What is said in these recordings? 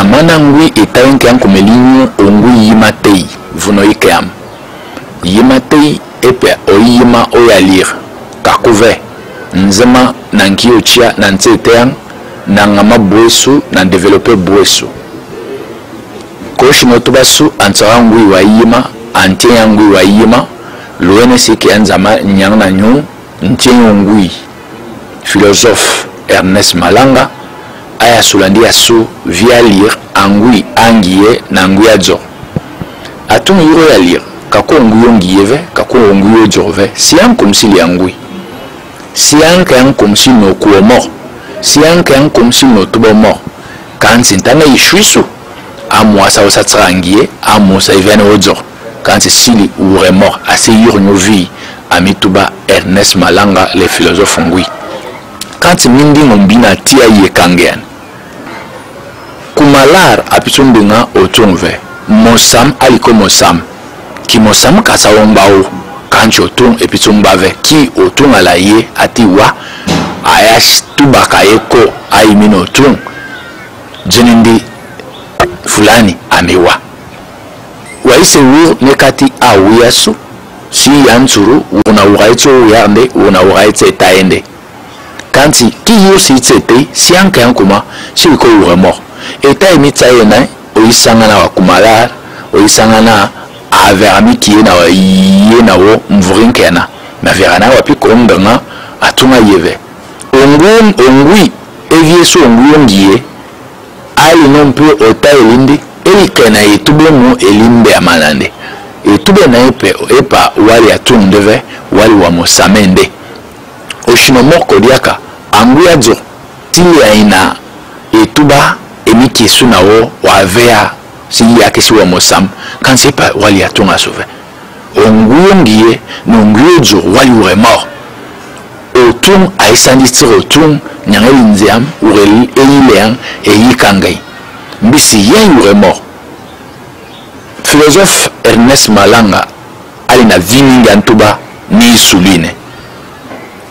amana ngui etayenke ankumelinyu ongui yimatei vuno ikeam yimatei epe oyima oyalir kakuve nzema nanki ochia nanteteang nangama bwesu na développer bwesu koshino tubasu antara ngui wa yima antia ngui wa yima loene siki anzama nyang na nyu ntien ngui philosophe Ernest Malanga aya sulandi asu via lire angui angie na ngui adzo atung yuro ya lire kako ngui ongieve kako ngui ojove siam comme si li angui siam kan comme si no kuo mort siam kan comme si no tubo mort kan sintana ishuisu amo sa osatrangie amo sa ivene odzo quand sili ou mort assez yuro vie amituba Ernest Malanga le philosophe ngui quand mindi ngombina tia yekangen kumalar apitsundunga otunve mosam aliko mosam ki mosam kasa wombao kanchi otun epitsumbave ki otun alaye atiwa ayash tubaka eko aimino otun jenindi fulani amewa waise wu nekati awiyasu si yansuru una uraitso yande una uraitse taende kanti ki yosi tsete si anka yankuma siliko uremort eta emitsa yena oyisangana wa kumalar oyisangana averami ki yena wo mvurinkena na verana wapi konganga atuma yeve ongui evieso ongui ongie ali non pe ota elindi elikena etubemu elimbe amanande etube na epa wali atundeve wali wa mosamende oshino moko diaka anguya dzo tili aina etuba emiki suna wo wa vea si yake si wa mosam kan sepa wali atunga sove onguye nonguye dzo wali ure mort otung aisandi tiro otung nyangeli nziam ureli elileang eyikangai mbisi yen ure mort philosophe Ernest Malanga alina vininga ntuba ni suline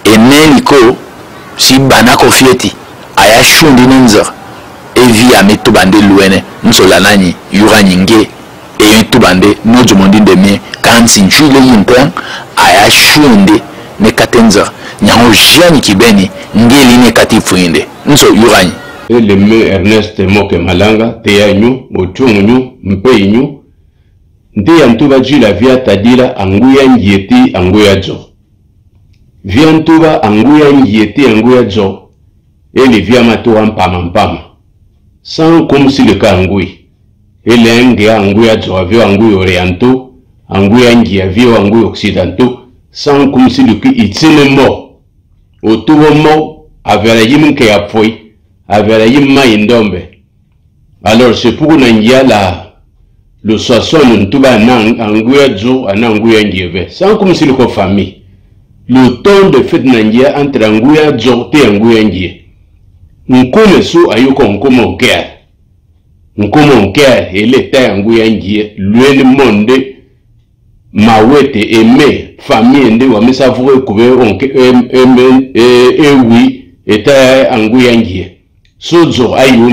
eneliko si banako fieti aya shundi ninzer evi ametubande luene nsola nani yura nyinge e tubande nojo mondi demie kansi nchule yintang aya shundi ne katenzer nyango jani kibeni ngeli ne katifuinde nso yuranyi le me Ernest Moke Malanga teyanyu mochungu mpeinu nde yantuba jila via tadila anguya ngieti anguya jo via ntuba anguya ngieti anguya jo ele via matoa mpama sans comme si le kangui ele nge anguya jo avio anguya oriento anguya ngia vio anguya occidentaux sans comme si le ki itine mo otubo mo avera yiminke apoi avera yimma indombe. Alors c'est pour nangia le soissons ntuba nang anguya jo ananguya ngieve sans comme si le ko famille le temps de fête nangia entre anguya jo te anguya ngie nkome su ayuko nkomo ker ele ta anguya ngie luene monde mawete aimé famille nde wa mesa vure kube onke oui eta anguya ngie sozo ayu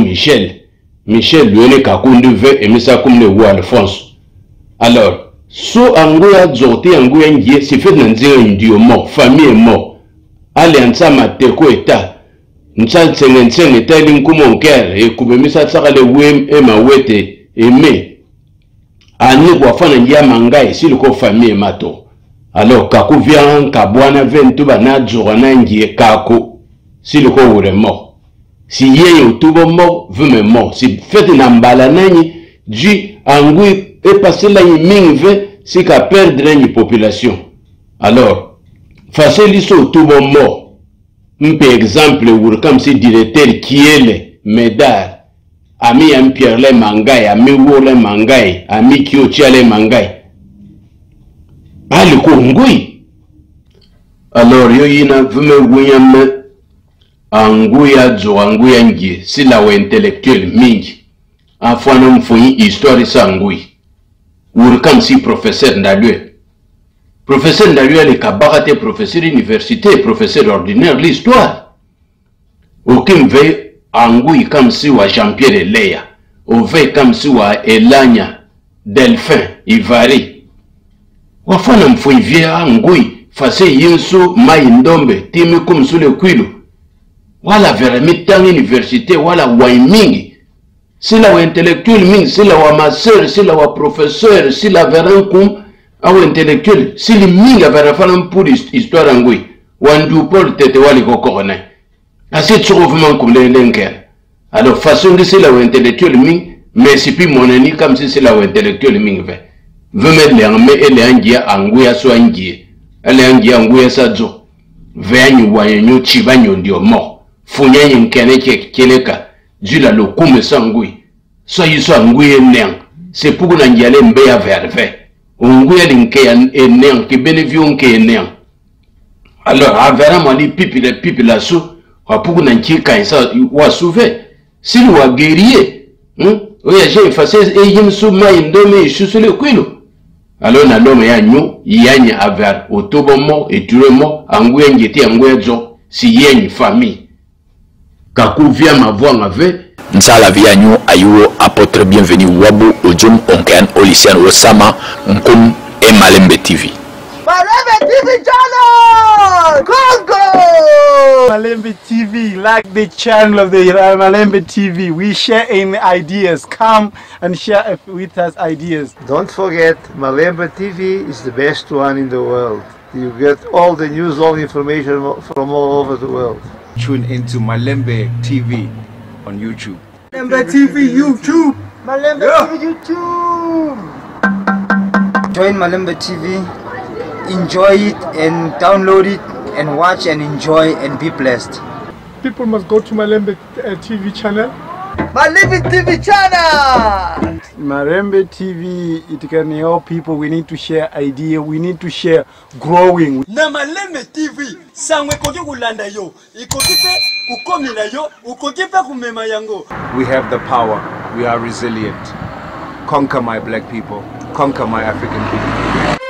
Michel luene kakunde ve emesa kumne wa Alphonse. Alors so anguya zote anguya ngie si fait nanzira ndio mort famille mort alliance mateko eta nsa tsengenseng eta linkumo nker e kubemisa tsakale wem mawete aimé ani kwa fana ngia mangai si ko famille mato. Alors kaku vient kabwana ventuba na dzorana ngie kako si ko wure mort. Si yeye utubo mort vume mort si fete na mbala nani ji angui e passé la mingve si ka perdre ni population. Alors facile so utubo mort mpe exemple wur comme si directeur kiele medar ami am Pierre le mangai ami wole mangai ami kiotia le mangai ali ko ngui. Alors yo yina vume wuyame anguya zo anguya ngie si la wa intellectuel mingi afwana mfuyi histoire sa ngui wur comme si professeur Ndalue le kabarate professeur université professeur ordinaire l'histoire aucun veille angui comme si wa Jean-Pierre Leya ove comme si wa elanya delphin ivari wafana mfuivia ngui fase yinsu mai ndombe timi kumsule kwilu wala verami tang université wala waimingi sila wa intellectuel mingi sila wa master sila wa professeur sila verankum au intellectuel sili mingi verafana mpudi histoire ngui wandu Paul tete wali kokone asi trouvement comme l'enker alors façon de sila wa intellectuel mingi mais si puis moneni comme si sila wa intellectuel mingi veut mettre les armées et les angia anguya so angie ele angia anguya sadzo venyu wayenyo chibanyo ndio mort funyenye nkene keleka jula lo kume sangui so yiso anguye neng c'est pour na ngiale mbeya verve unguye linke neng ki benefio nke neng alors avera mali pipi la so pour na nkika isa wa sauver si wa guerrier oya j'ai effacé et yimsu mai ndome chusule kwilo alors na l'homme ya nyu yanya aver otobomo eturemo anguye ngeti anguye zo si yenye famille Kakou vient m'avoir avec Nsala via nyu ayuo apôtre bienvenu wabu ojum onken olisian osama nkum et Malembe TV. Malembe TV channel! Congo! Malembe TV, like the channel of the Malembe TV. We share in ideas. Come and share with us ideas. Don't forget, Malembe TV is the best one in the world. You get all the news, all the information from all over the world. Tune into Malembe TV on YouTube. Malembe TV YouTube! Malembe TV YouTube! Join Malembe TV, enjoy it and download it and watch and enjoy and be blessed. People must go to Malembe TV channel. Malembe TV channel! Malembe TV, it can help people. We need to share ideas. We need to share growing. Na Malembe TV, sangwe koki kulanda yo, ikokipe kukomina yo, ukokipe kumema yango. We have the power. We are resilient. Conquer my black people. Conquer my African people.